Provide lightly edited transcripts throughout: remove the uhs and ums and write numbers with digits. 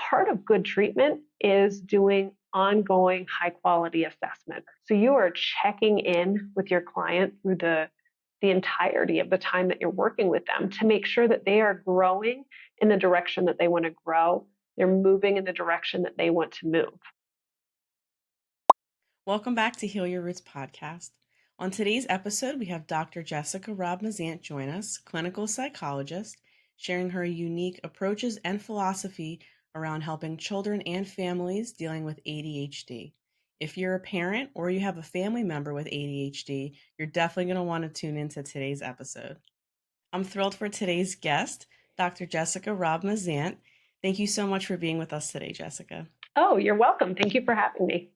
part of good treatment is doing ongoing high quality assessment. So you are checking in with your client through the entirety of the time that you're working with them to make sure that they are growing in the direction that they want to grow. They're moving in the direction that they want to move. Welcome back to Heal Your Roots podcast. On today's episode, we have Dr. Jessica Robb Mazzant join us, clinical psychologist, sharing her unique approaches and philosophy around helping children and families dealing with ADHD. If you're a parent or you have a family member with ADHD, you're definitely going to want to tune into today's episode. I'm thrilled for today's guest, Dr. Jessica Robb Mazzant. Thank you so much for being with us today, Jessica. Oh, you're welcome. Thank you for having me.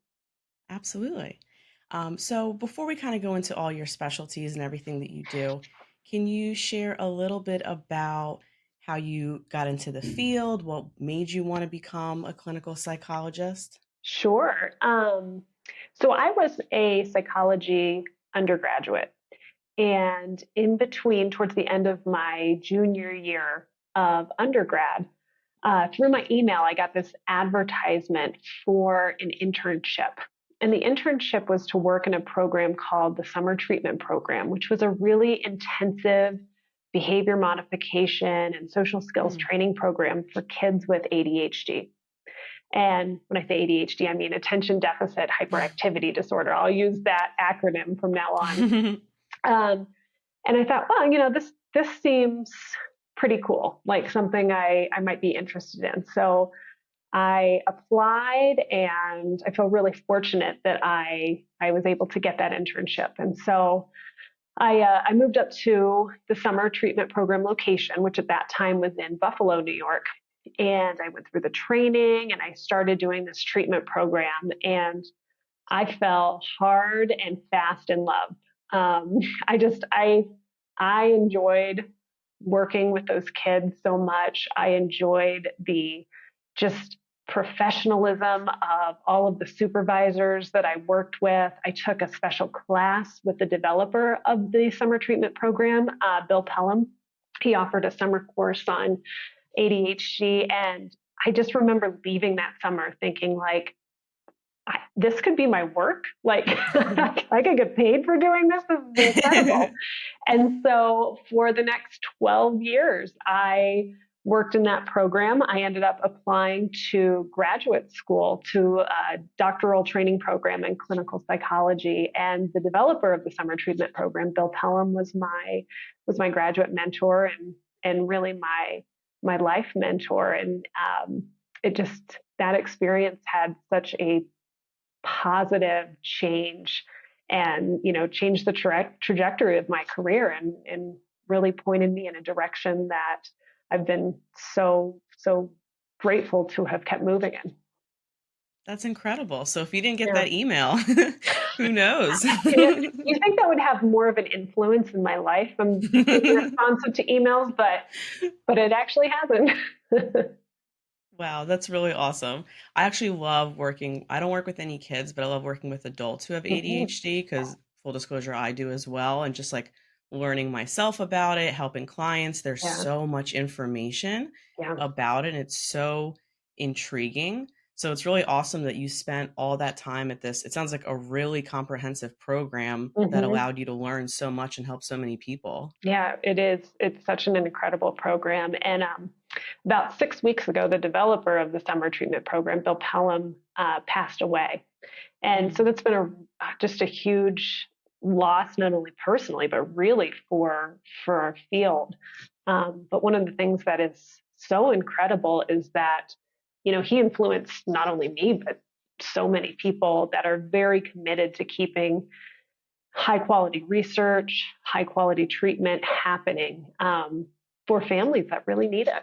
Absolutely. So before we kind of go into all your specialties and everything that you do, can you share a little bit about how you got into the field? What made you want to become a clinical psychologist? Sure. So I was a psychology undergraduate, and in between, towards the end of my junior year of undergrad, through my email, I got this advertisement for an internship. And the internship was to work in a program called the Summer Treatment Program, which was a really intensive behavior modification and social skills training program for kids with ADHD. And when I say ADHD, I mean attention deficit hyperactivity disorder. I'll use that acronym from now on. And I thought, well, this seems pretty cool, like something I might be interested in. So I applied, and I feel really fortunate that I was able to get that internship. And so I moved up to the Summer Treatment Program location, which at that time was in Buffalo, New York. And I went through the training, and I started doing this treatment program, and I fell hard and fast in love. I enjoyed working with those kids so much. I enjoyed the just professionalism of all of the supervisors that I worked with. I took a special class with the developer of the summer treatment program, Bill Pelham. He offered a summer course on ADHD, and I just remember leaving that summer thinking, like, this could be my work. Like, I could get paid for doing this. This is incredible. And so for the next 12 years, I worked in that program. I ended up applying to graduate school, to a doctoral training program in clinical psychology. And the developer of the summer treatment program, Bill Pelham, was my graduate mentor and really my life mentor. And that experience had such a positive change and, changed the trajectory of my career and really pointed me in a direction that I've been so grateful to have kept moving in. That's incredible. So if you didn't get that email, who knows? You think that would have more of an influence in my life? I'm responsive to emails, but it actually hasn't. Wow, that's really awesome. I actually love working. I don't work with any kids, but I love working with adults who have ADHD because, full disclosure, I do as well. And just like learning myself about it, helping clients, there's so much information about it. And it's so intriguing. So it's really awesome that you spent all that time at this. It sounds like a really comprehensive program that allowed you to learn so much and help so many people. Yeah, it is. It's such an incredible program. And about 6 weeks ago, the developer of the summer treatment program, Bill Pelham, passed away. And so that's been just a huge loss, not only personally, but really for our field. But one of the things that is so incredible is that, he influenced not only me, but so many people that are very committed to keeping high quality research, high quality treatment happening for families that really need it.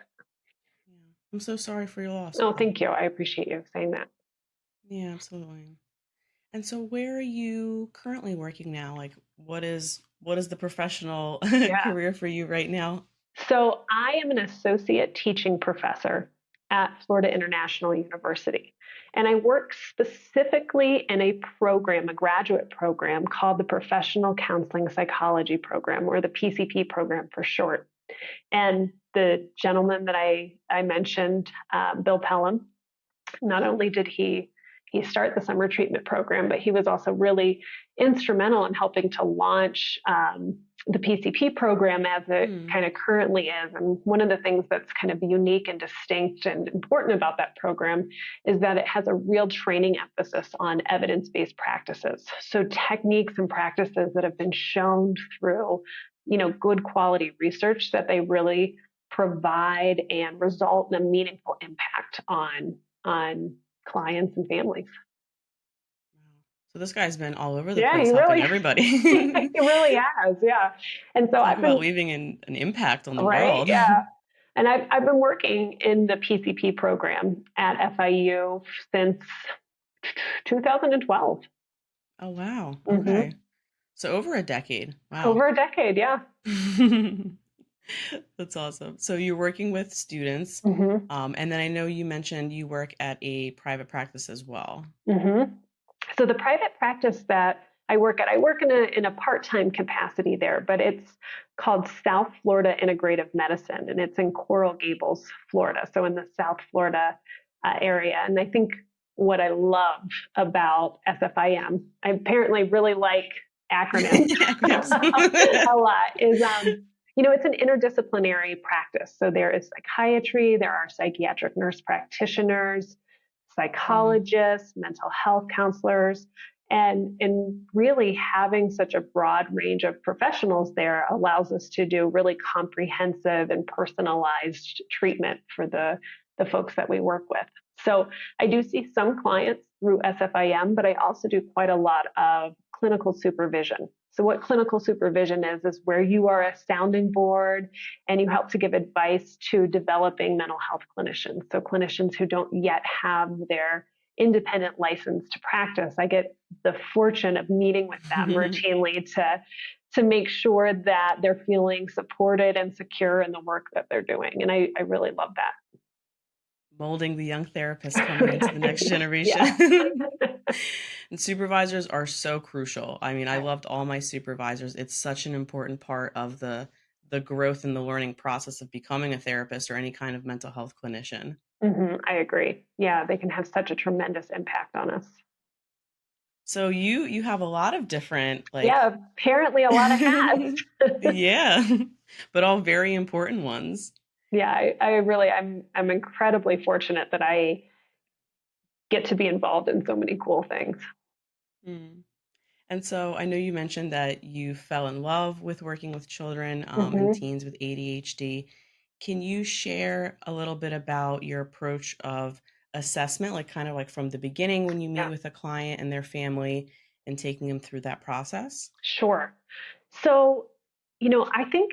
I'm so sorry for your loss. Oh, thank you. I appreciate you saying that. Yeah, absolutely. And so where are you currently working now? Like what is the professional career for you right now? So I am an associate teaching professor at Florida International University. And I work specifically in a program, a graduate program called the Professional Counseling Psychology Program, or the PCP program for short. And the gentleman that I mentioned, Bill Pelham, Not only did he start the summer treatment program, but he was also really instrumental in helping to launch the PCP program as it kind of currently is. And one of the things that's kind of unique and distinct and important about that program is that it has a real training emphasis on evidence-based practices. So techniques and practices that have been shown through, good quality research that they really provide and result in a meaningful impact on clients and families. So this guy's been all over the Yeah, place he helping really, everybody. he really has. Yeah. And so Talk I've about been, leaving an impact on the right. world. Yeah. And I've been working in the PCP program at FIU since 2012. Oh, wow. Okay. So over a decade. Wow. Over a decade. Yeah. That's awesome. So you're working with students. Mm-hmm. And then I know you mentioned you work at a private practice as well. Mm-hmm. So the private practice that I work in a part-time capacity there, but it's called South Florida Integrative Medicine, and it's in Coral Gables, Florida. So in the South Florida area. And I think what I love about SFIM, I apparently really like acronyms a lot, is it's an interdisciplinary practice. So there is psychiatry, there are psychiatric nurse practitioners, psychologists, mental health counselors, and really having such a broad range of professionals there allows us to do really comprehensive and personalized treatment for the folks that we work with. So I do see some clients through SFIM, but I also do quite a lot of clinical supervision. So what clinical supervision is where you are a sounding board and you help to give advice to developing mental health clinicians. So clinicians who don't yet have their independent license to practice. I get the fortune of meeting with them routinely to make sure that they're feeling supported and secure in the work that they're doing. And I really love that. Molding the young therapists coming into the next generation. And supervisors are so crucial. I mean, I loved all my supervisors. It's such an important part of the growth and the learning process of becoming a therapist or any kind of mental health clinician. I agree. Yeah, they can have such a tremendous impact on us. So you have a lot of different apparently a lot of hats. Yeah, but all very important ones. Yeah, I'm incredibly fortunate that I get to be involved in so many cool things. And so I know you mentioned that you fell in love with working with children and teens with ADHD. Can you share a little bit about your approach of assessment, like kind of like from the beginning when you meet with a client and their family and taking them through that process? Sure. So, I think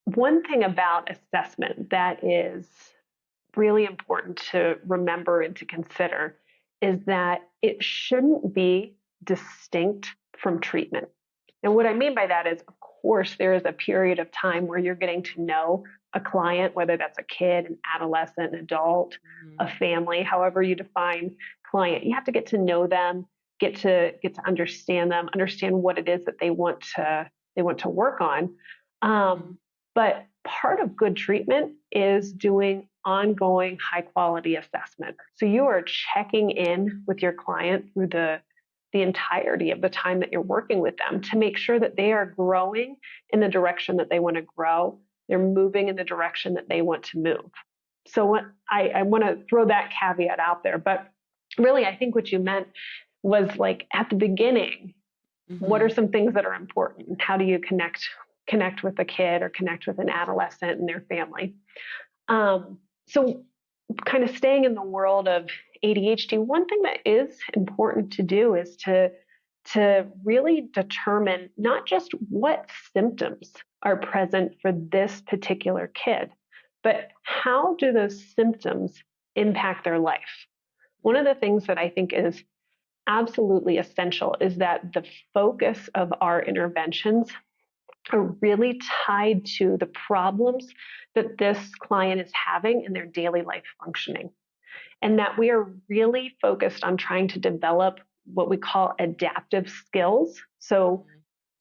one thing about assessment that is really important to remember and to consider is that it shouldn't be distinct from treatment. And what I mean by that is, of course, there is a period of time where you're getting to know a client, whether that's a kid, an adolescent, an adult, a family, however you define client. You have to get to know them, get to understand them, understand what it is that they want to work on. But part of good treatment is doing ongoing high quality assessment. So you are checking in with your client through the entirety of the time that you're working with them to make sure that they are growing in the direction that they want to grow. They're moving in the direction that they want to move. So I want to throw that caveat out there. But really, I think what you meant was like at the beginning, what are some things that are important? How do you connect with a kid or connect with an adolescent and their family? So kind of staying in the world of ADHD, one thing that is important to do is to really determine not just what symptoms are present for this particular kid, but how do those symptoms impact their life? One of the things that I think is absolutely essential is that the focus of our interventions are really tied to the problems that this client is having in their daily life functioning. And that we are really focused on trying to develop what we call adaptive skills. So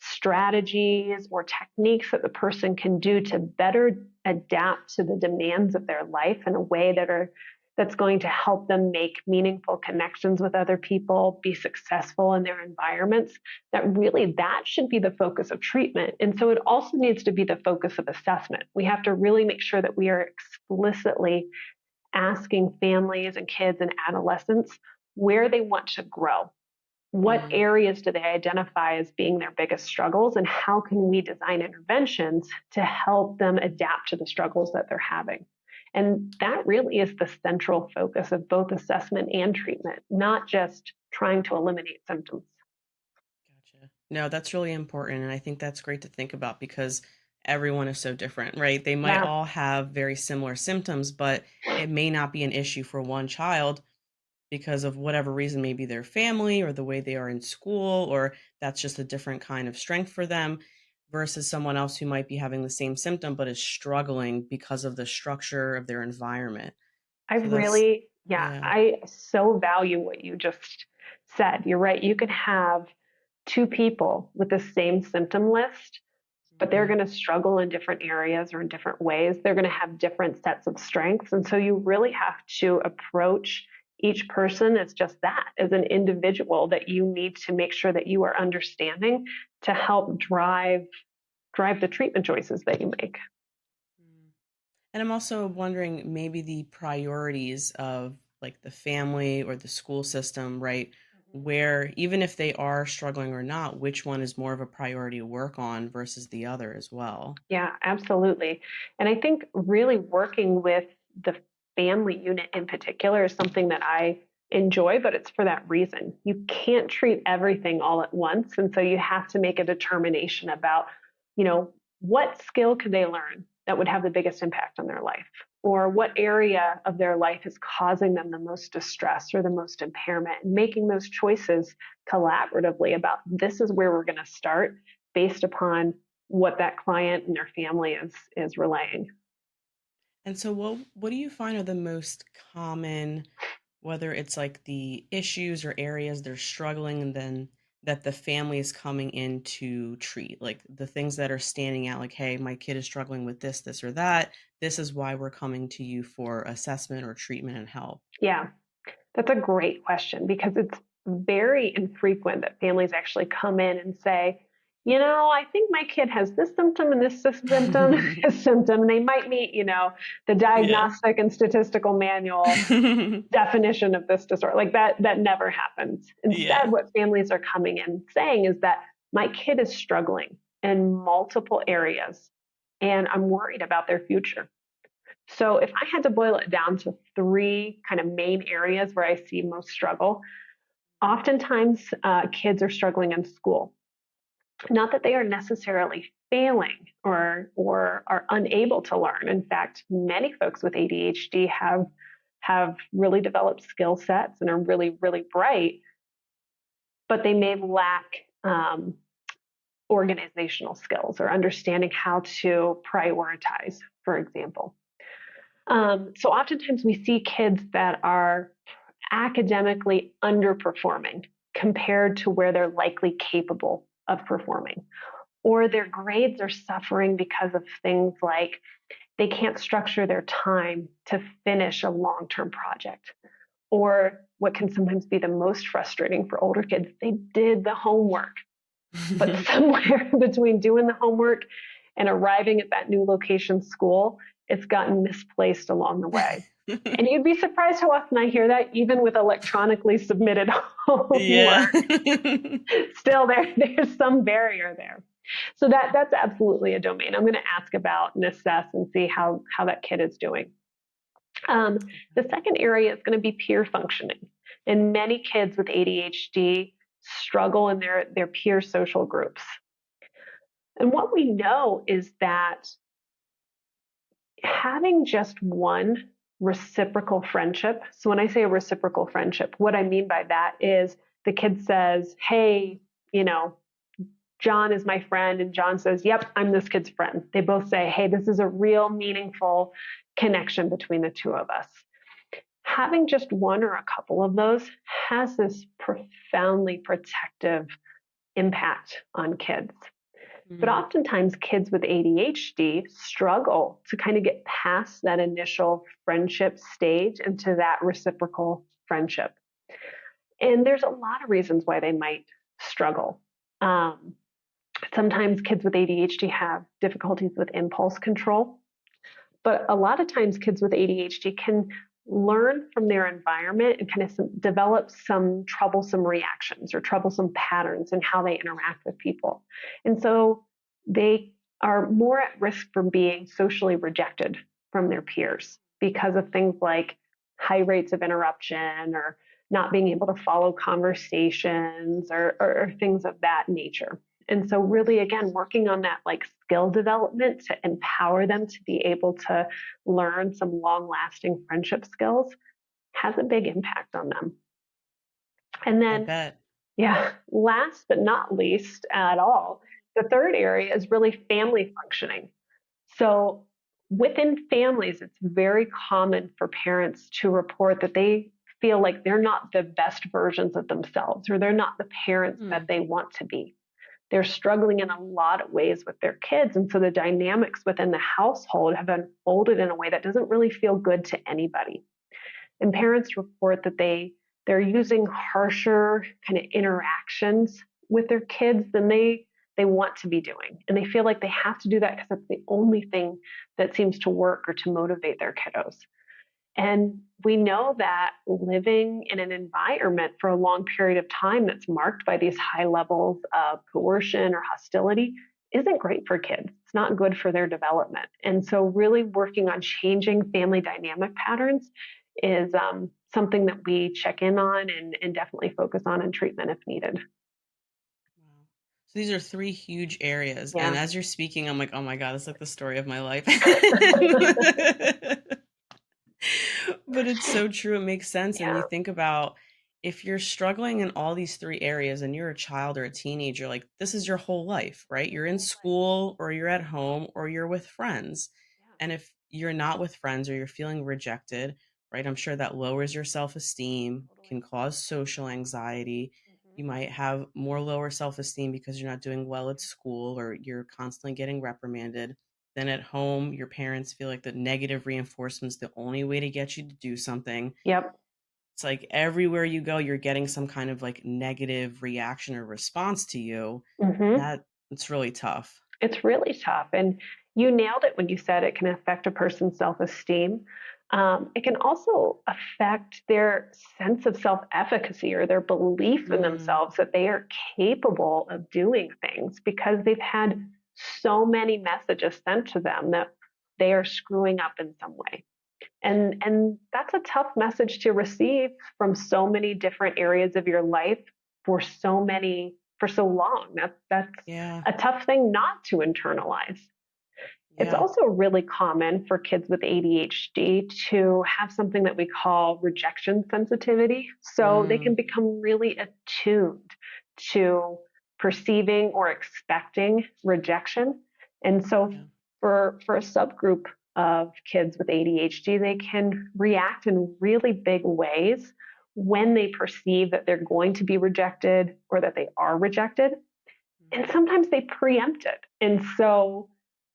strategies or techniques that the person can do to better adapt to the demands of their life in a way that that's going to help them make meaningful connections with other people, be successful in their environments, that should be the focus of treatment. And so it also needs to be the focus of assessment. We have to really make sure that we are explicitly asking families and kids and adolescents where they want to grow. What areas do they identify as being their biggest struggles, and how can we design interventions to help them adapt to the struggles that they're having? And that really is the central focus of both assessment and treatment, not just trying to eliminate symptoms. Gotcha. No, that's really important. And I think that's great to think about because everyone is so different, right? They might all have very similar symptoms, but it may not be an issue for one child because of whatever reason, maybe their family or the way they are in school, or that's just a different kind of strength for them versus someone else who might be having the same symptom but is struggling because of the structure of their environment. So that's, yeah. I so value what you just said. You're right. You could have two people with the same symptom list, but they're going to struggle in different areas or in different ways. They're going to have different sets of strengths. And so you really have to approach each person as just that, as an individual that you need to make sure that you are understanding to help drive the treatment choices that you make. And I'm also wondering maybe the priorities of like the family or the school system, right? Where even if they are struggling or not, which one is more of a priority to work on versus the other as well? Yeah, absolutely. And I think really working with the family unit in particular is something that I enjoy, but it's for that reason. You can't treat everything all at once. And so you have to make a determination about, what skill could they learn that would have the biggest impact on their life? Or what area of their life is causing them the most distress or the most impairment? And making those choices collaboratively about this is where we're going to start based upon what that client and their family is relaying. And so what do you find are the most common, whether it's like the issues or areas they're struggling and then that the family is coming in to treat, like the things that are standing out, like, hey, my kid is struggling with this or that. This is why we're coming to you for assessment or treatment and help. Yeah, that's a great question because it's very infrequent that families actually come in and say, I think my kid has this symptom and this symptom, this symptom, and they might meet, the Yeah. diagnostic and statistical manual definition of this disorder. Like that never happens. Yeah. Instead, what families are coming in saying is that my kid is struggling in multiple areas and I'm worried about their future. So if I had to boil it down to three kind of main areas where I see most struggle, oftentimes kids are struggling in school. Not that they are necessarily failing or are unable to learn. In fact, many folks with ADHD have really developed skill sets and are really, really bright, but they may lack organizational skills or understanding how to prioritize, for example. So oftentimes we see kids that are academically underperforming compared to where they're likely capable of performing, or their grades are suffering because of things like they can't structure their time to finish a long-term project. Or what can sometimes be the most frustrating for older kids, they did the homework, but somewhere between doing the homework and arriving at that new location school, it's gotten misplaced along the way. And you'd be surprised how often I hear that, even with electronically submitted homework. Yeah. Still, there's some barrier there. So that's absolutely a domain I'm going to ask about and assess and see how that kid is doing. The second area is going to be peer functioning. And many kids with ADHD struggle in their peer social groups. And what we know is that having just one reciprocal friendship. So when I say a reciprocal friendship, what I mean by that is the kid says, hey, John is my friend. And John says, yep, I'm this kid's friend. They both say, hey, this is a real meaningful connection between the two of us. Having just one or a couple of those has this profoundly protective impact on kids. But Mm. oftentimes kids with ADHD struggle to kind of get past that initial friendship stage into that reciprocal friendship. And there's a lot of reasons why they might struggle. Um, Sometimes kids with ADHD have difficulties with impulse control, but a lot of times kids with ADHD can learn from their environment and kind of develop some troublesome reactions or troublesome patterns in how they interact with people. And so they are more at risk from being socially rejected from their peers because of things like high rates of interruption or not being able to follow conversations or things of that nature. And so really, again, working on that like skill development to empower them to be able to learn some long lasting friendship skills has a big impact on them. And I then, bet. yeah, last but not least at all, the third area is really family functioning. So within families, it's very common for parents to report that they feel like they're not the best versions of themselves or they're not the parents that Mm. they want to be. They're struggling in a lot of ways with their kids. And so the dynamics within the household have unfolded in a way that doesn't really feel good to anybody. And parents report that they're using harsher kind of interactions with their kids than they want to be doing. And they feel like they have to do that because it's the only thing that seems to work or to motivate their kiddos. And we know that living in an environment for a long period of time that's marked by these high levels of coercion or hostility isn't great for kids. It's not good for their development. And so, really working on changing family dynamic patterns is something that we check in on and definitely focus on in treatment if needed. Wow. So these are three huge areas. And Yeah. as you're speaking, I'm like, oh my God, it's like the story of my life. But it's so true. It makes sense. And you Yeah. think about if you're struggling in all these three areas and you're a child or a teenager, like this is your whole life, right? You're in school or you're at home or you're with friends. And if you're not with friends or you're feeling rejected, right? I'm sure that lowers your self esteem, Totally. can cause social anxiety. Mhm. You might have more lower self esteem because you're not doing well at school or you're constantly getting reprimanded. Then at home, your parents feel like the negative reinforcement's the only way to get you to do something. Yep. It's like everywhere you go, you're getting some kind of like negative reaction or response to you. And Hmm. that it's really tough. It's really tough. And you nailed it when you said it can affect a person's self esteem. It can also affect their sense of self efficacy or their belief in Mm, themselves that they are capable of doing things because they've had so many messages sent to them that they are screwing up in some way. And that's a tough message to receive from so many different areas of your life for so long. That's yeah. a tough thing not to internalize. It's Yeah. also really common for kids with ADHD to have something that we call rejection sensitivity. So they can Mm, become really attuned to perceiving or expecting rejection. And so yeah. for a subgroup of kids with ADHD, they can react in really big ways when they perceive that they're going to be rejected or that they are rejected. And Mm, sometimes they preempt it. And so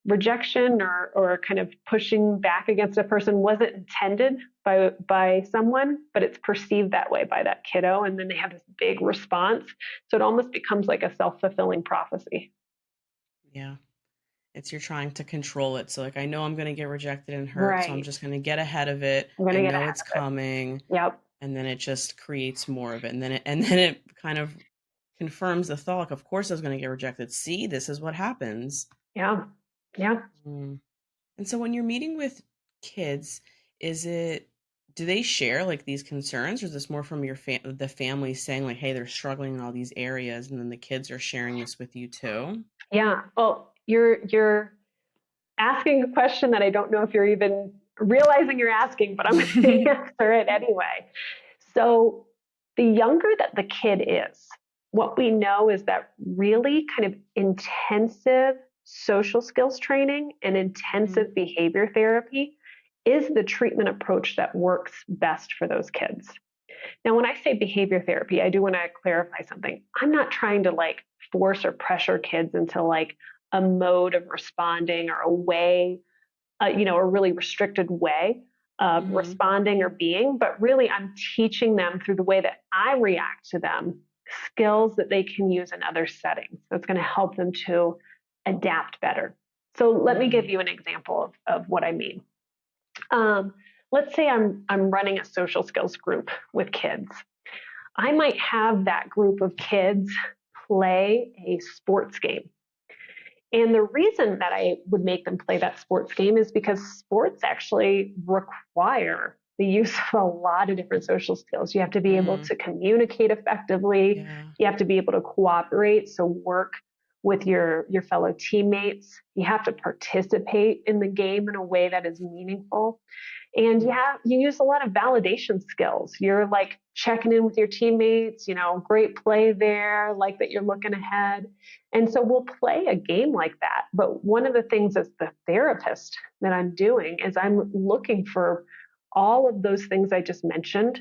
rejection or kind of pushing back against a person wasn't intended by someone, but it's perceived that way by that kiddo. And then they have this big response. So it almost becomes like a self-fulfilling prophecy. yeah. It's you're trying to control it. So like I know I'm gonna get rejected and hurt, so I'm Right. just gonna get ahead of it. I'm I going to get know ahead it's of it. coming, Yep. and then it just creates more of it. And then it kind of confirms the thought, like, of course I was gonna get rejected. See, this is what happens. Yeah. Yeah. Mm. And so when you're meeting with kids, is it do they share like these concerns, or is this more from the family saying like, hey, they're struggling in all these areas, and then the kids are sharing this with you too? Yeah. Well, you're asking a question that I don't know if you're even realizing you're asking, but I'm going to answer it anyway. So, the younger that the kid is, what we know is that really kind of intensive social skills training and Mm, intensive behavior therapy is the treatment approach that works best for those kids. Now, when I say behavior therapy, I do want to clarify something. I'm not trying to like force or pressure kids into like a mode of responding or a way, a really restricted way of responding or being, but really I'm teaching them through the way that I react to them, skills that they can use in other settings. That's going to help them to adapt better. So let me give you an example of what I mean. Let's say I'm running a social skills group with kids. I might have that group of kids play a sports game. And the reason that I would make them play that sports game is because sports actually require the use of a lot of different social skills. You have to be able to communicate effectively. Yeah. You have to be able to cooperate, so work with your fellow teammates. You have to participate in the game in a way that is meaningful. And you use a lot of validation skills. You're like checking in with your teammates, great play there, like that you're looking ahead. And so we'll play a game like that. But one of the things as the therapist that I'm doing is I'm looking for all of those things I just mentioned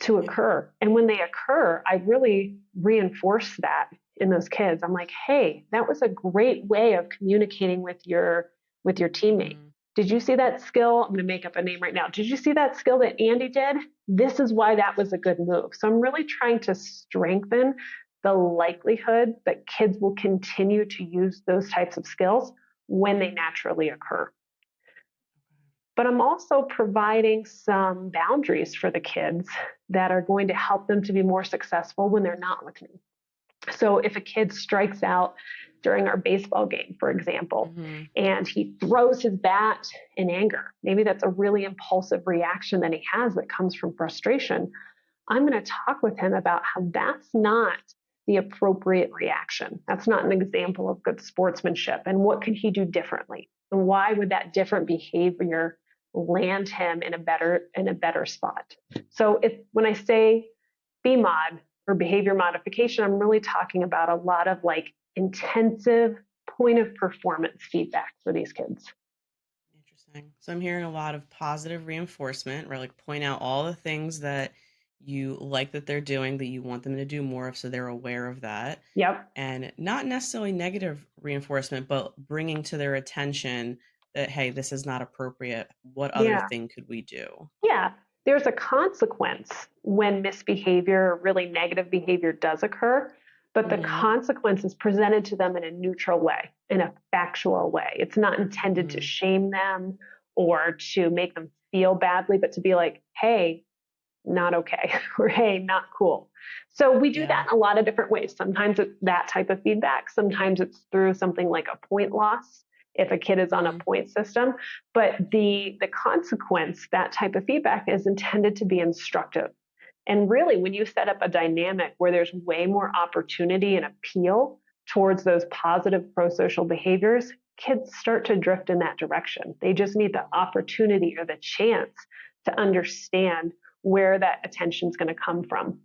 to occur. And when they occur, I really reinforce that in those kids. I'm like, hey, that was a great way of communicating with your teammate. Did you see that skill? I'm going to make up a name right now. Did you see that skill that Andy did? This is why that was a good move. So I'm really trying to strengthen the likelihood that kids will continue to use those types of skills when they naturally occur. But I'm also providing some boundaries for the kids that are going to help them to be more successful when they're not with me. So if a kid strikes out during our baseball game, for example, and he throws his bat in anger, maybe that's a really impulsive reaction that he has that comes from frustration, I'm going to talk with him about how that's not the appropriate reaction. That's not an example of good sportsmanship. And what could he do differently? And why would that different behavior land him in a better spot? So when I say BMOD or behavior modification, I'm really talking about a lot of like intensive point of performance feedback for these kids. Interesting. So I'm hearing a lot of positive reinforcement, where like point out all the things that you like that they're doing, that you want them to do more of, so they're aware of that. Yep. And not necessarily negative reinforcement, but bringing to their attention that, hey, this is not appropriate. What other thing could we do? Yeah. There's a consequence when misbehavior or really negative behavior does occur, but the consequence is presented to them in a neutral way, in a factual way. It's not intended to shame them or to make them feel badly, but to be like, hey, not okay, or hey, not cool. So we do that in a lot of different ways. Sometimes it's that type of feedback. Sometimes it's through something like a point loss, if a kid is on a point system. But the consequence, that type of feedback, is intended to be instructive. And really, when you set up a dynamic where there's way more opportunity and appeal towards those positive pro-social behaviors, kids start to drift in that direction. They just need the opportunity or the chance to understand where that attention is going to come from.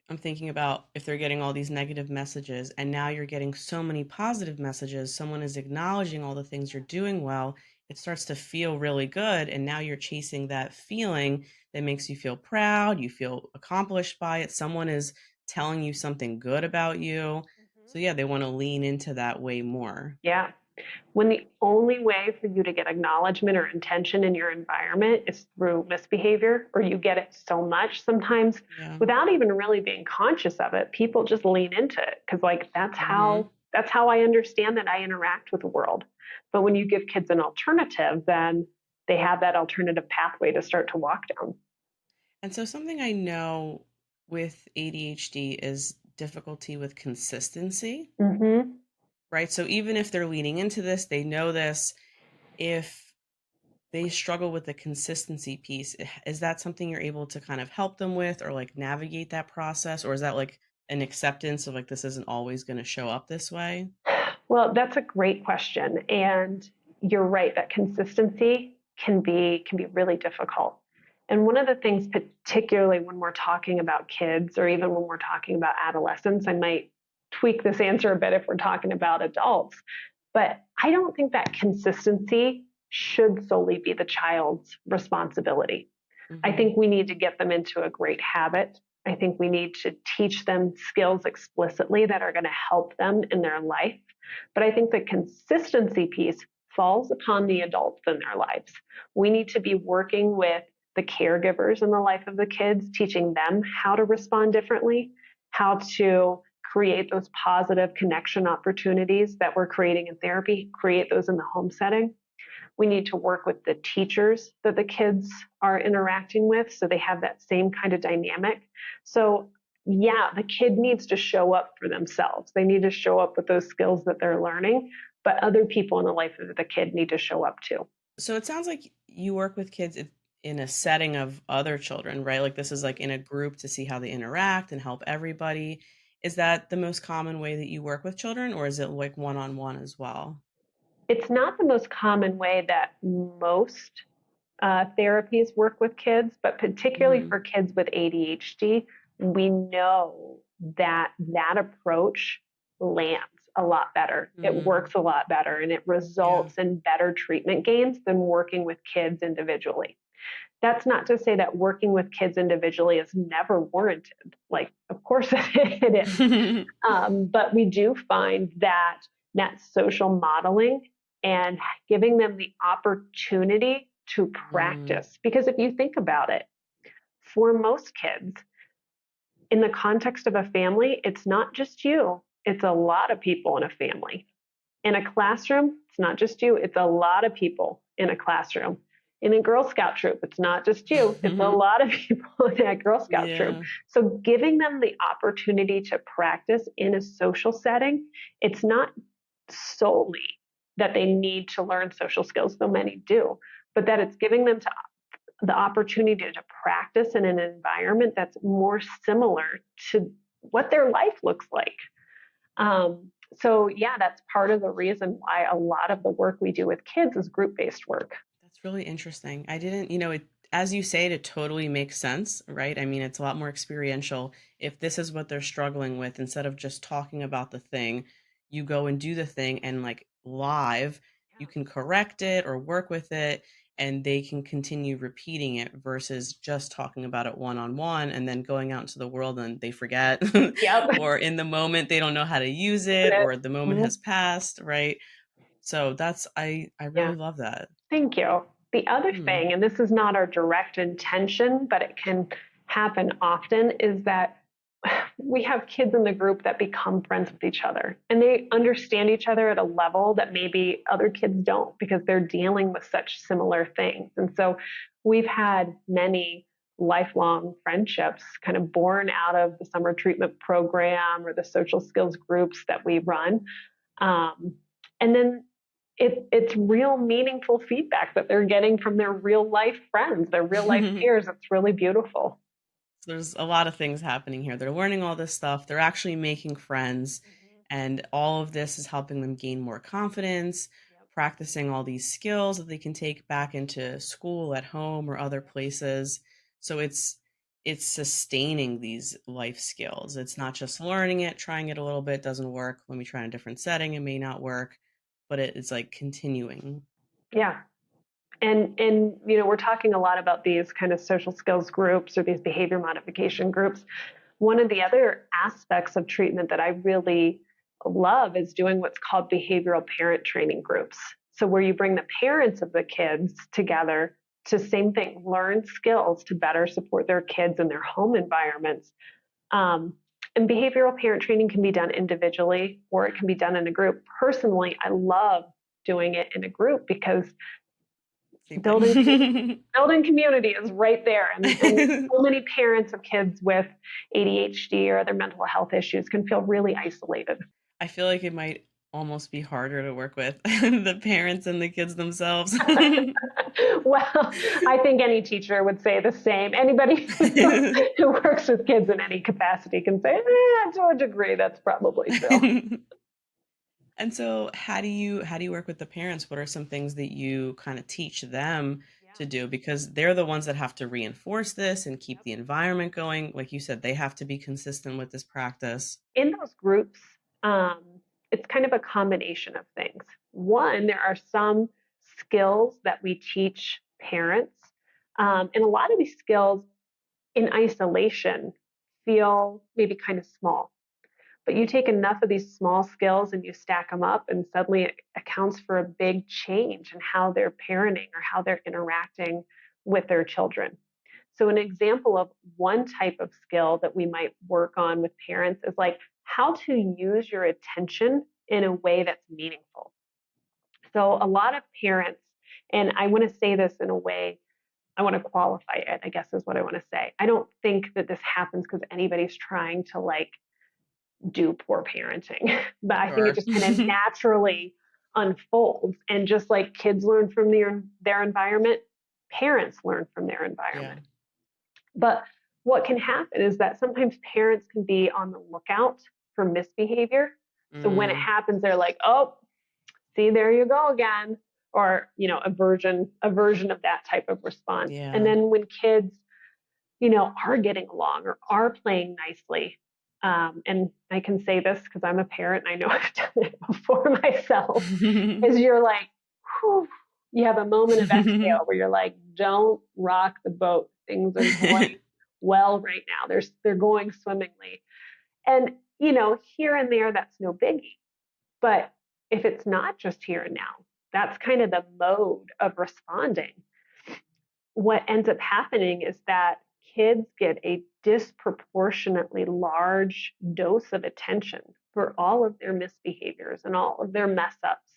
I'm thinking about if they're getting all these negative messages and now you're getting so many positive messages, someone is acknowledging all the things you're doing well, it starts to feel really good. And now you're chasing that feeling that makes you feel proud, you feel accomplished by it. Someone is telling you something good about you. So yeah, they want to lean into that way more. Yeah. When the only way for you to get acknowledgement or attention in your environment is through misbehavior, or you get it so much sometimes without even really being conscious of it, people just lean into it because like that's how I understand that I interact with the world. But when you give kids an alternative, then they have that alternative pathway to start to walk down. And so something I know with ADHD is difficulty with consistency. Right? So even if they're leaning into this, they know this, if they struggle with the consistency piece, is that something you're able to kind of help them with or like navigate that process? Or is that like an acceptance of like, this isn't always going to show up this way? Well, that's a great question. And you're right that consistency can be really difficult. And one of the things, particularly when we're talking about kids or even when we're talking about adolescents, I might tweak this answer a bit if we're talking about adults, but I don't think that consistency should solely be the child's responsibility. I think we need to get them into a great habit. I think we need to teach them skills explicitly that are going to help them in their life. But I think the consistency piece falls upon the adults in their lives. We need to be working with the caregivers in the life of the kids, teaching them how to respond differently, how to create those positive connection opportunities that we're creating in therapy, create those in the home setting. We need to work with the teachers that the kids are interacting with so they have that same kind of dynamic. So, yeah, the kid needs to show up for themselves. They need to show up with those skills that they're learning, but other people in the life of the kid need to show up too. So it sounds like you work with kids in a setting of other children, right? Like this is like in a group to see how they interact and help everybody. Is that the most common way that you work with children, or is it like one-on-one as well? It's not the most common way that most therapies work with kids, but particularly Hmm. for kids with ADHD, we know that that approach lands a lot better. It Mm, works a lot better and it yeah. results in better treatment gains than working with kids individually. That's not to say that working with kids individually is never warranted. Like, of course it is. But we do find that that social modeling and giving them the opportunity to Mm, practice. Because if you think about it, for most kids, in the context of a family, it's not just you, it's a lot of people in a family. In a classroom, it's not just you, it's a lot of people in a classroom. In a Girl Scout troop, it's not just you, it's a lot of people in that Girl Scout troop. yeah. So, giving them the opportunity to practice in a social setting, it's not solely that they need to learn social skills, though many do, but that it's giving them the opportunity to practice in an environment that's more similar to what their life looks like. So, yeah, that's part of the reason why a lot of the work we do with kids is group based work. That's really interesting. I didn't, it, as you say it totally makes sense, right? I mean, it's a lot more experiential. If this is what they're struggling with, instead of just talking about the thing, you go and do the thing and like live, you can correct it or work with it and they can continue repeating it versus just talking about it one on one and then going out into the world and they forget Yep. or in the moment they don't know how to use it or the moment Mhm. has passed, right? So that's I Yeah. really love that. Thank you. The other Hmm. thing, and this is not our direct intention, but it can happen often, is that we have kids in the group that become friends with each other and they understand each other at a level that maybe other kids don't because they're dealing with such similar things. And so we've had many lifelong friendships kind of born out of the summer treatment program or the social skills groups that we run. Um, and then it's real meaningful feedback that they're getting from their real life friends, their real life peers. It's really beautiful. There's a lot of things happening here. They're learning all this stuff. They're actually making friends, Mhm. and all of this is helping them gain more confidence, Yep. practicing all these skills that they can take back into school, at home, or other places. So it's sustaining these life skills. It's not just learning it, trying it a little bit, doesn't work. Let me try in a different setting, it may not work, but it's like continuing. Yeah. And we're talking a lot about these kind of social skills groups or these behavior modification groups. One of the other aspects of treatment that I really love is doing what's called behavioral parent training groups. So where you bring the parents of the kids together to same thing, learn skills to better support their kids in their home environments. Um, and behavioral parent training can be done individually or it can be done in a group. Personally, I love doing it in a group because Same building thing. building community is right there. And so many parents of kids with ADHD or other mental health issues can feel really isolated. I feel like it might almost be harder to work with the parents and the kids themselves. Well, I think any teacher would say the same. Anybody who works with kids in any capacity can say, to a degree, that's probably true. And so how do you work with the parents? What are some things that you kind of teach them Yeah. to do? Because they're the ones that have to reinforce this and keep Yep. the environment going. Like you said, they have to be consistent with this practice. In those groups, um, it's kind of a combination of things. One, there are some skills that we teach parents, and a lot of these skills in isolation feel maybe kind of small. But you take enough of these small skills and you stack them up, and suddenly it accounts for a big change in how they're parenting or how they're interacting with their children. So an example of one type of skill that we might work on with parents is like how to use your attention in a way that's meaningful. So a lot of parents, and I want to say this in a way, I want to qualify it, I guess is what I want to say. I don't think that this happens because anybody's trying to like do poor parenting, but I think it Sure. just kind of naturally unfolds. And just like kids learn from their environment, parents learn from their Yeah. environment. But what can happen is that sometimes parents can be on the lookout for misbehavior. So when it Mm, happens, they're like, oh, see, there you go again. Or, a version of that type of response. And yeah. then when kids, are getting along or are playing nicely, and I can say this because I'm a parent and I know I've done it before myself, is you're like, whew, you have a moment of exhale where you're like, don't rock the boat. Things are going well right now. They're going swimmingly. And, here and there, that's no biggie. But if it's not just here and now, that's kind of the mode of responding. What ends up happening is that kids get a disproportionately large dose of attention for all of their misbehaviors and all of their mess ups,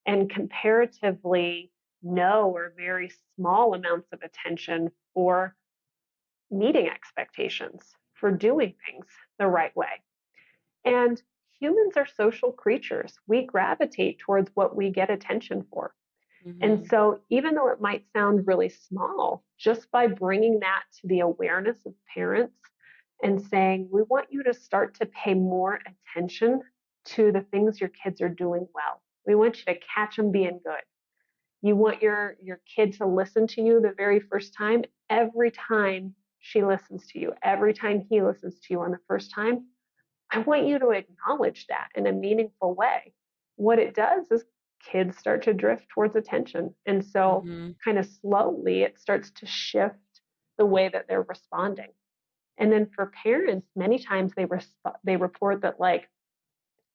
and comparatively no or very small amounts of attention for meeting expectations, for doing things the right way. And humans are social creatures. We gravitate towards what we get attention for. And Mhm. so, even though it might sound really small, just by bringing that to the awareness of parents and saying, we want you to start to pay more attention to the things your kids are doing well. We want you to catch them being good. You want your kid to listen to you the very first time. Every time she listens to you, every time he listens to you on the first time, I want you to acknowledge that in a meaningful way. What it does is kids start to drift towards attention. And so, Mhm. kind of slowly, it starts to shift the way that they're responding. And then for parents, many times they report that like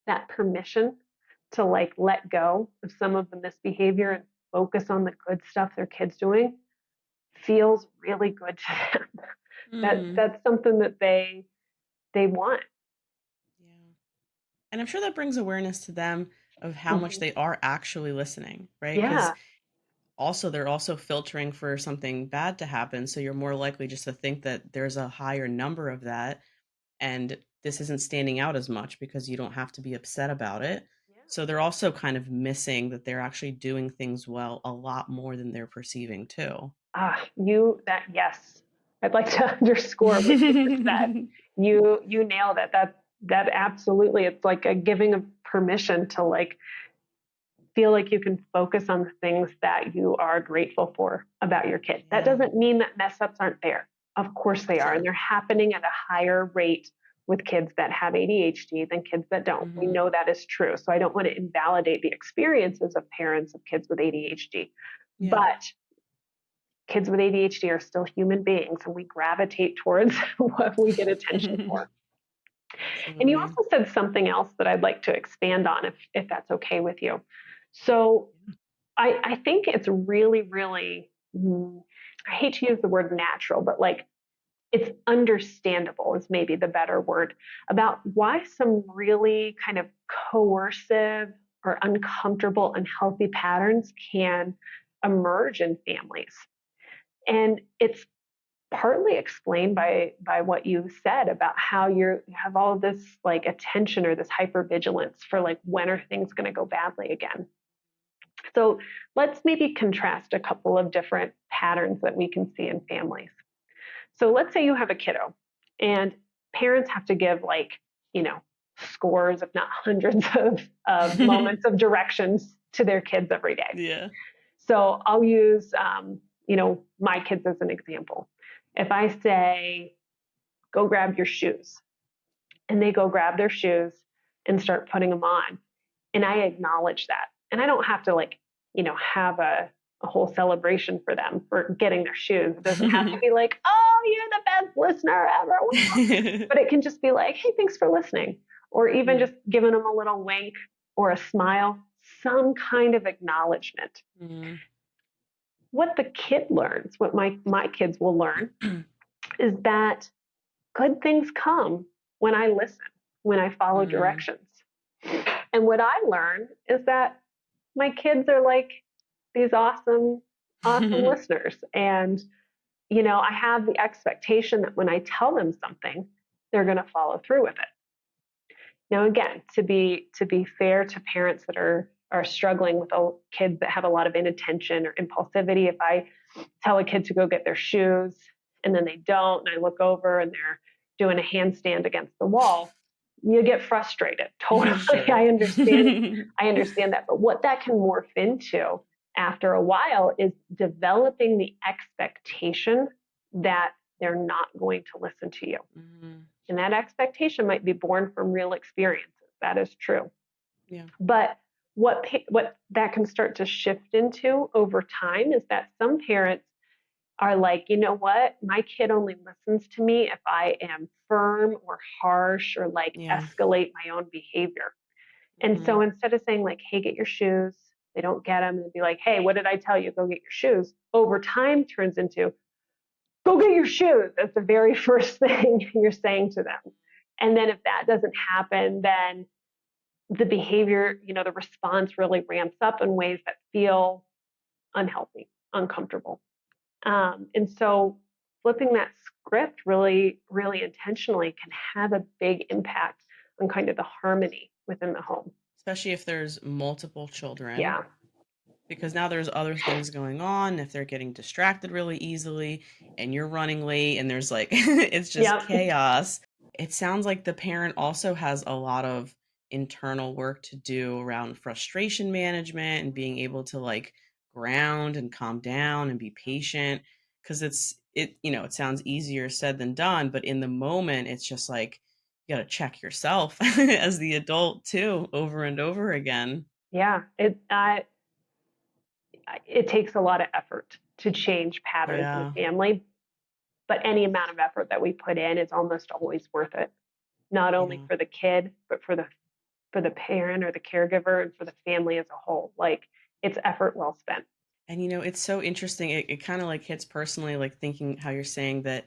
that permission to like let go of some of the misbehavior and focus on the good stuff their kids doing feels really good to them. Mm. That's something that they want. Yeah. And I'm sure that brings awareness to them of how much Mhm. they are actually listening, right? Because Yeah. also they're also filtering for something bad to happen. So you're more likely just to think that there's a higher number of that. And this isn't standing out as much because you don't have to be upset about it. Yeah. So they're also kind of missing that they're actually doing things well a lot more than they're perceiving too. Yes. I'd like to underscore what you just said. You nailed it. That absolutely, it's like a giving of permission to like feel like you can focus on the things that you are grateful for about your kid. That Yeah, doesn't mean that mess ups aren't there. Of course they are, and sure. they're happening at a higher rate with kids that have ADHD than kids that don't. We Hmm. know that is true. So I don't want to invalidate the experiences of parents of kids with ADHD. Yeah, But kids with ADHD are still human beings, and we gravitate towards what we get attention for. And you absolutely. also said something else that I'd like to expand on, if that's okay with you. So I think it's really, really, I hate to use the word natural, but like it's understandable is maybe the better word about why some really kind of coercive or uncomfortable, unhealthy patterns can emerge in families. And it's partly explained by what you said about how you have all of this like attention or this hypervigilance for like when are things going to go badly again. So let's maybe contrast a couple of different patterns that we can see in families. So let's say you have a kiddo and parents have to give like, you know, scores, if not hundreds of moments of directions to their kids every day. Yeah. So I'll use, my kids as an example. If I say, go grab your shoes, and they go grab their shoes and start putting them on, and I acknowledge that. And I don't have to like, have a whole celebration for them for getting their shoes. It doesn't have to be like, oh, you're the best listener ever. But it can just be like, hey, thanks for listening. or even just giving them a little wink or a smile, some kind of acknowledgement. Mm-hmm. What the kid learns, what my kids will learn, is that good things come when I listen, when I follow directions. And what I learn is that my kids are like these awesome listeners. And, I have the expectation that when I tell them something, they're going to follow through with it. Now, again, to be fair to parents that are struggling with kids that have a lot of inattention or impulsivity, if I tell a kid to go get their shoes and then they don't, and I look over and they're doing a handstand against the wall, you get frustrated. Totally. Sure. I understand that. But what that can morph into after a while is developing the expectation that they're not going to listen to you. Mm-hmm. And that expectation might be born from real experiences. That is true. Yeah. But what that can start to shift into over time is that some parents are like, you know what? My kid only listens to me if I am firm or harsh or escalate my own behavior. And so instead of saying like, hey, get your shoes, they don't get them, and be like, hey, what did I tell you? Go get your shoes. Over time turns into, go get your shoes. That's the very first thing you're saying to them. And then if that doesn't happen, then the behavior, the response really ramps up in ways that feel unhealthy, uncomfortable. And so flipping that script really, really intentionally can have a big impact on kind of the harmony within the home. Especially if there's multiple children. Yeah. Because now there's other things going on. If they're getting distracted really easily and you're running late and there's it's just chaos. It sounds like the parent also has a lot of internal work to do around frustration management and being able to ground and calm down and be patient. Because it sounds easier said than done, but in the moment, it's just you got to check yourself as the adult too, over and over again. Yeah. It takes a lot of effort to change patterns in the family, but any amount of effort that we put in is almost always worth it. Not only for the kid, but for the parent or the caregiver and for the family as a whole. It's effort well spent. And it's so interesting. It kind of hits personally, thinking how you're saying that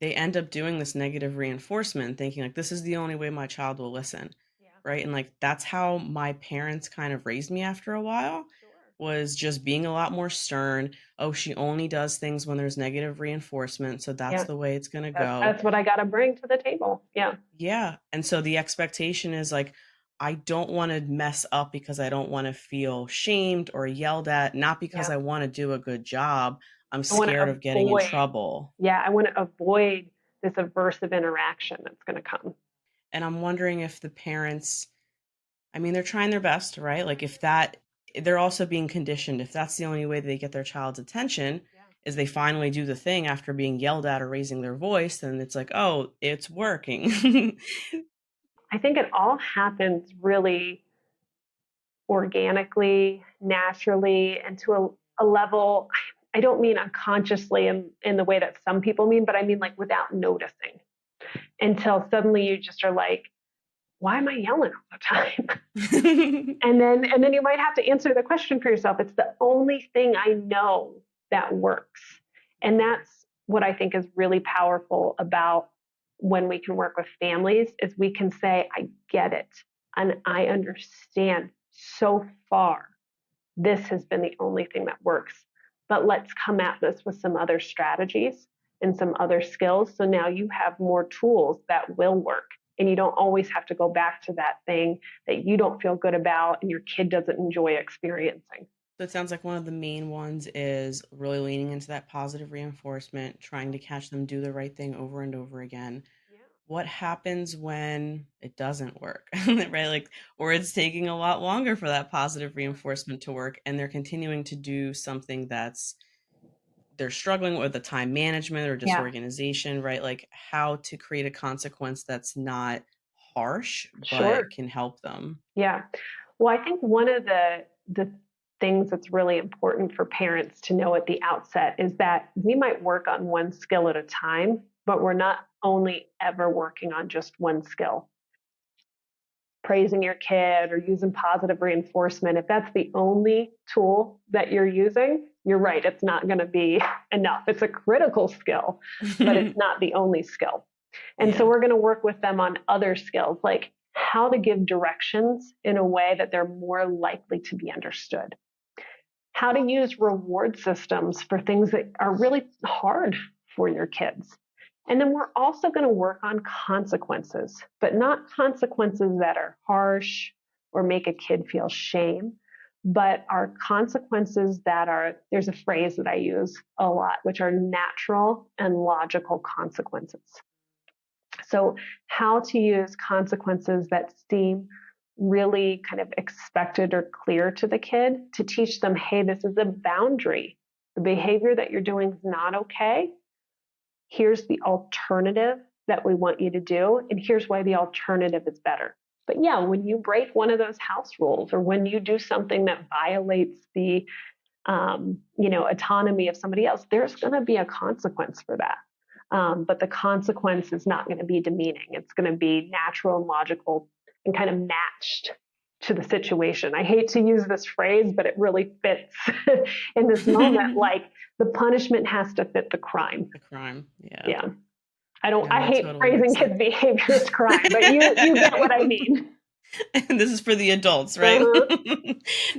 they end up doing this negative reinforcement, thinking this is the only way my child will listen. Yeah. Right. And that's how my parents kind of raised me after a while. Sure. Was just being a lot more stern. Oh, she only does things when there's negative reinforcement. So that's the way it's going to go. That's what I got to bring to the table. Yeah. Yeah. And so the expectation is I don't want to mess up because I don't want to feel shamed or yelled at, not because I want to do a good job. I'm scared of getting in trouble. Yeah, I want to avoid this aversive interaction that's going to come. And I'm wondering if the parents, they're trying their best, right? If they're also being conditioned. If that's the only way they get their child's attention is they finally do the thing after being yelled at or raising their voice, then it's oh, it's working. I think it all happens really organically, naturally, and to a level, I don't mean unconsciously in the way that some people mean, but I mean without noticing, until suddenly you just are why am I yelling all the time? and then you might have to answer the question for yourself. It's the only thing I know that works. And that's what I think is really powerful about when we can work with families is we can say, I get it. And I understand so far, this has been the only thing that works. But let's come at this with some other strategies and some other skills. So now you have more tools that will work. And you don't always have to go back to that thing that you don't feel good about and your kid doesn't enjoy experiencing. So it sounds like one of the main ones is really leaning into that positive reinforcement, trying to catch them do the right thing over and over again. Yeah. What happens when it doesn't work, right? Or it's taking a lot longer for that positive reinforcement to work and they're continuing to do something they're struggling with, the time management or disorganization, right? How to create a consequence that's not harsh, but can help them. Yeah. Well, I think one of the things that's really important for parents to know at the outset is that we might work on one skill at a time, but we're not only ever working on just one skill. praising your kid or using positive reinforcement, if that's the only tool that you're using, you're right, it's not going to be enough. It's a critical skill, but it's not the only skill. And so we're going to work with them on other skills, like how to give directions in a way that they're more likely to be understood, how to use reward systems for things that are really hard for your kids. And then we're also going to work on consequences, but not consequences that are harsh or make a kid feel shame, but are consequences that are, there's a phrase that I use a lot, which are natural and logical consequences. So how to use consequences that seem really kind of expected or clear to the kid to teach them, hey, this is a boundary. The behavior that you're doing is not okay. Here's the alternative that we want you to do, and here's why the alternative is better. But yeah, when you break one of those house rules, or when you do something that violates the autonomy of somebody else, there's going to be a consequence for that. But the consequence is not going to be demeaning. It's going to be natural and logical and kind of matched to the situation. I hate to use this phrase, but it really fits in this moment. Like, the punishment has to fit the crime. The crime. Yeah. Yeah. I hate totally praising kids' behavior as crime, but you get what I mean. And this is for the adults, right?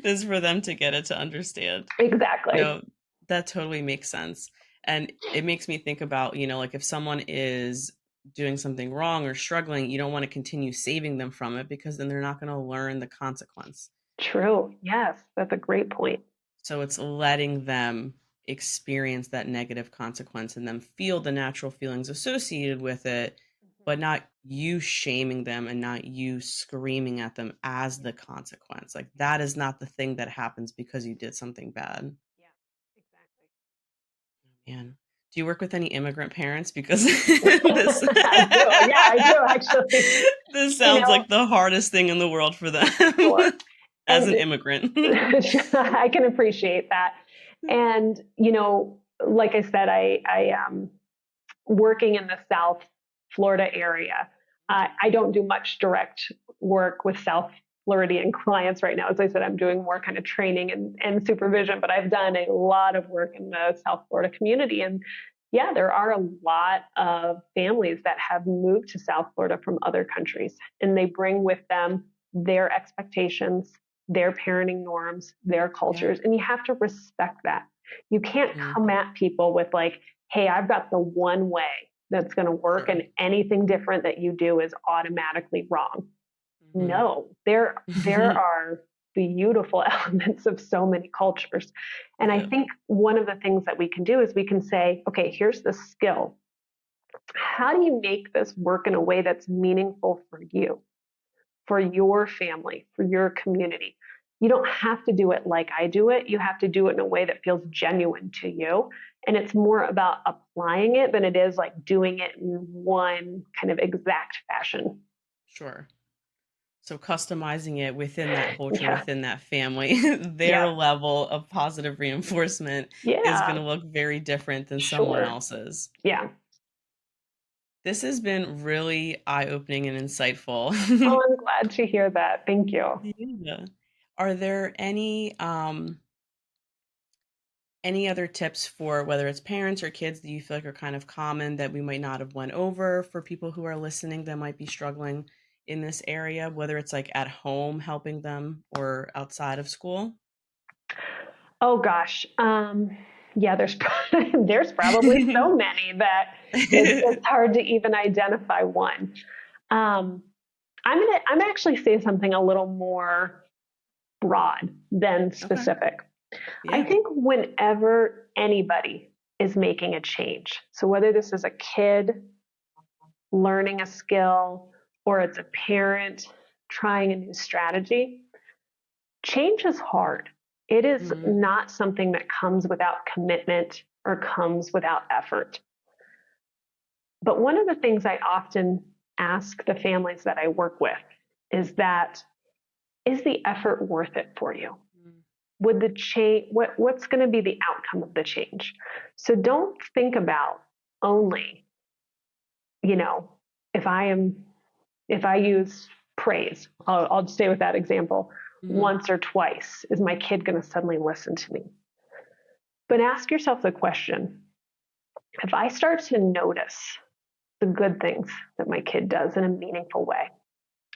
This is for them to get it, to understand. Exactly. No, that totally makes sense. And it makes me think about, like if someone is doing something wrong or struggling, you don't want to continue saving them from it, because then they're not going to learn the consequence. True. Yes, that's a great point. So it's letting them experience that negative consequence and then feel the natural feelings associated with it, but not you shaming them and not you screaming at them as the consequence. Like, that is not the thing that happens because you did something bad. Yeah, exactly. Man, do you work with any immigrant parents? Because this I do actually. This sounds like the hardest thing in the world for them. Sure. As an immigrant. I can appreciate that. And, like I said, I am working in the South Florida area. I don't do much direct work with South Floridian clients right now. As I said, I'm doing more kind of training and supervision, but I've done a lot of work in the South Florida community. And yeah, there are a lot of families that have moved to South Florida from other countries, and they bring with them their expectations, their parenting norms, their cultures, and you have to respect that. You can't come at people with like, hey, I've got the one way that's going to work, and anything different that you do is automatically wrong. No, there are beautiful elements of so many cultures. And I think one of the things that we can do is we can say, okay, here's the skill. How do you make this work in a way that's meaningful for you, for your family, for your community? You don't have to do it like I do it. You have to do it in a way that feels genuine to you. And it's more about applying it than it is like doing it in one kind of exact fashion. Sure. So customizing it within that culture, within that family, their level of positive reinforcement is going to look very different than someone else's. Yeah. This has been really eye-opening and insightful. Oh, I'm glad to hear that. Thank you. Yeah. Are there any other tips for whether it's parents or kids that you feel like are kind of common that we might not have went over for people who are listening that might be struggling in this area, whether it's like at home helping them or outside of school? Oh gosh. Yeah, there's probably so many that it's hard to even identify one. I'm actually say something a little more broad than specific. Okay. Yeah. I think whenever anybody is making a change, so whether this is a kid learning a skill or it's a parent trying a new strategy, change is hard. It is not something that comes without commitment or comes without effort. But one of the things I often ask the families that I work with is that, is the effort worth it for you? Would the change, what's going to be the outcome of the change? So don't think about only, if I use praise. I'll stay with that example. Mm-hmm. Once or twice, is my kid going to suddenly listen to me? But ask yourself the question, if I start to notice the good things that my kid does in a meaningful way,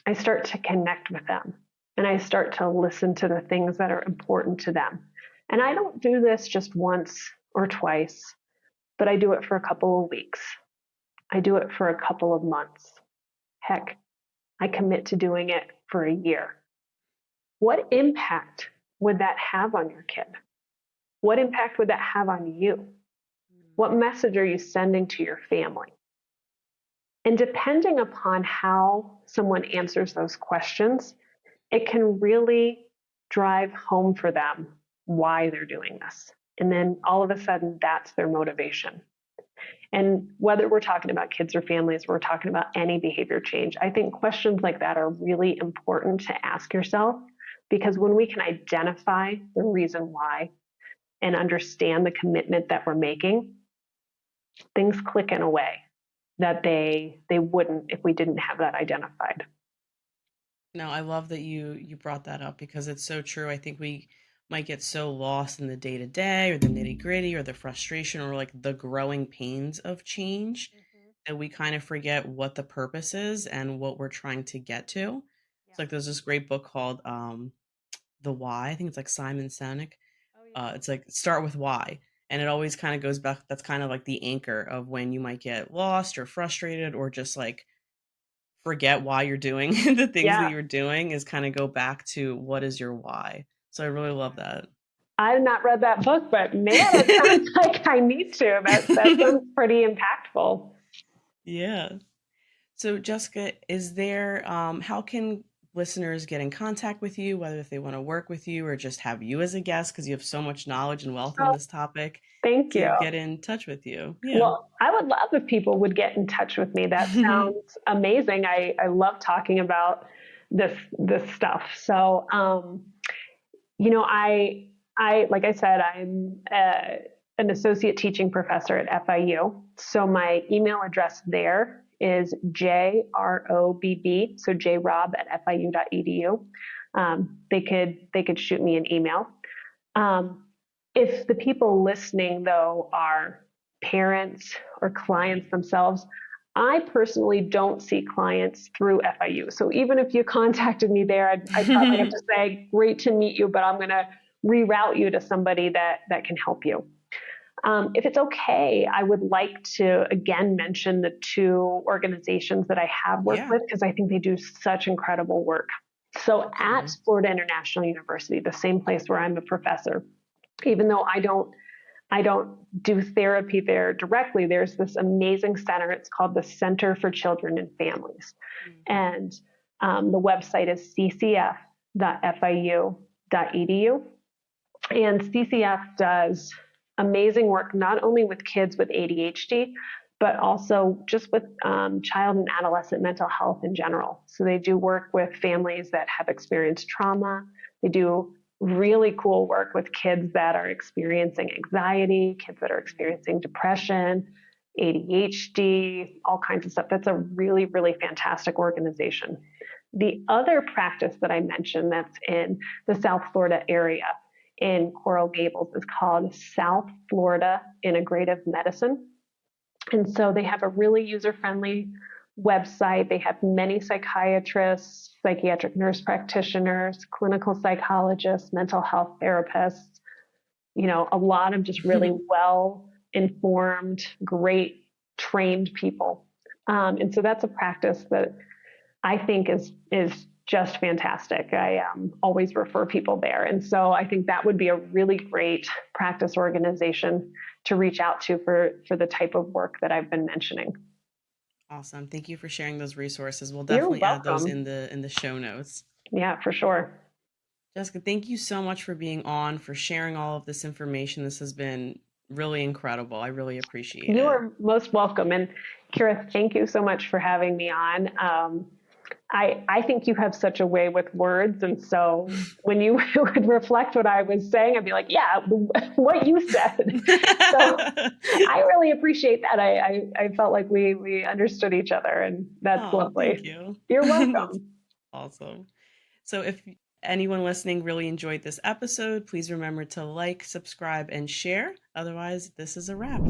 I start to connect with them and I start to listen to the things that are important to them. And I don't do this just once or twice, but I do it for a couple of weeks. I do it for a couple of months. Heck, I commit to doing it for a year. What impact would that have on your kid? What impact would that have on you? What message are you sending to your family? And depending upon how someone answers those questions, it can really drive home for them why they're doing this. And then all of a sudden, that's their motivation. And whether we're talking about kids or families, we're talking about any behavior change, I think questions like that are really important to ask yourself, because when we can identify the reason why and understand the commitment that we're making, things click in a way that they wouldn't if we didn't have that identified. No, I love that you brought that up because it's so true. I think we might get so lost in the day to day or the nitty gritty or the frustration or like the growing pains of change that we kind of forget what the purpose is and what we're trying to get to. It's like there's this great book called The Why. I think it's like Simon Sinek. It's like start with why. And it always kind of goes back. That's kind of like the anchor of when you might get lost or frustrated or just like forget why you're doing the things that you're doing is kind of go back to what is your why. So I really love that. I've not read that book, but man, it sounds like I need to. That sounds pretty impactful. Yeah. So Jessica, is there, how can listeners get in contact with you, whether if they want to work with you or just have you as a guest, because you have so much knowledge and wealth in this topic, thank you. to get in touch with you? Yeah. Well, I would love if people would get in touch with me. That sounds amazing. I love talking about this stuff. So, I like I said, I'm an associate teaching professor at FIU. So my email address there is JROBB, so jrobb@fiu.edu. They could shoot me an email. If the people listening, though, are parents or clients themselves, I personally don't see clients through FIU. So even if you contacted me there, I'd probably have to say, great to meet you, but I'm going to reroute you to somebody that can help you. If it's okay, I would like to, again, mention the two organizations that I have worked with, because I think they do such incredible work. So at Florida International University, the same place where I'm a professor, even though I don't do therapy there directly, there's this amazing center. It's called the Center for Children and Families. And the website is ccf.fiu.edu. And CCF does amazing work, not only with kids with ADHD, but also just with child and adolescent mental health in general. So they do work with families that have experienced trauma. They do really cool work with kids that are experiencing anxiety, kids that are experiencing depression, ADHD, all kinds of stuff. That's a really, really fantastic organization. The other practice that I mentioned that's in the South Florida area in Coral Gables is called South Florida Integrative Medicine. And so they have a really user-friendly website. They have many psychiatrists, psychiatric nurse practitioners, clinical psychologists, mental health therapists, a lot of just really well-informed, great trained people. And so that's a practice that I think is just fantastic. I always refer people there. And so I think that would be a really great practice organization to reach out to for the type of work that I've been mentioning. Awesome. Thank you for sharing those resources. We'll definitely add those in the show notes. Yeah, for sure. Jessica, thank you so much for being on, for sharing all of this information. This has been really incredible. I really appreciate it. You are most welcome. And Kira, thank you so much for having me on. I think you have such a way with words. And so when you would reflect what I was saying, I'd be like, yeah, what you said. So I really appreciate that. I felt like we understood each other, and that's lovely. Thank you. You're welcome. Awesome. So if anyone listening really enjoyed this episode, please remember to like, subscribe, and share. Otherwise, this is a wrap.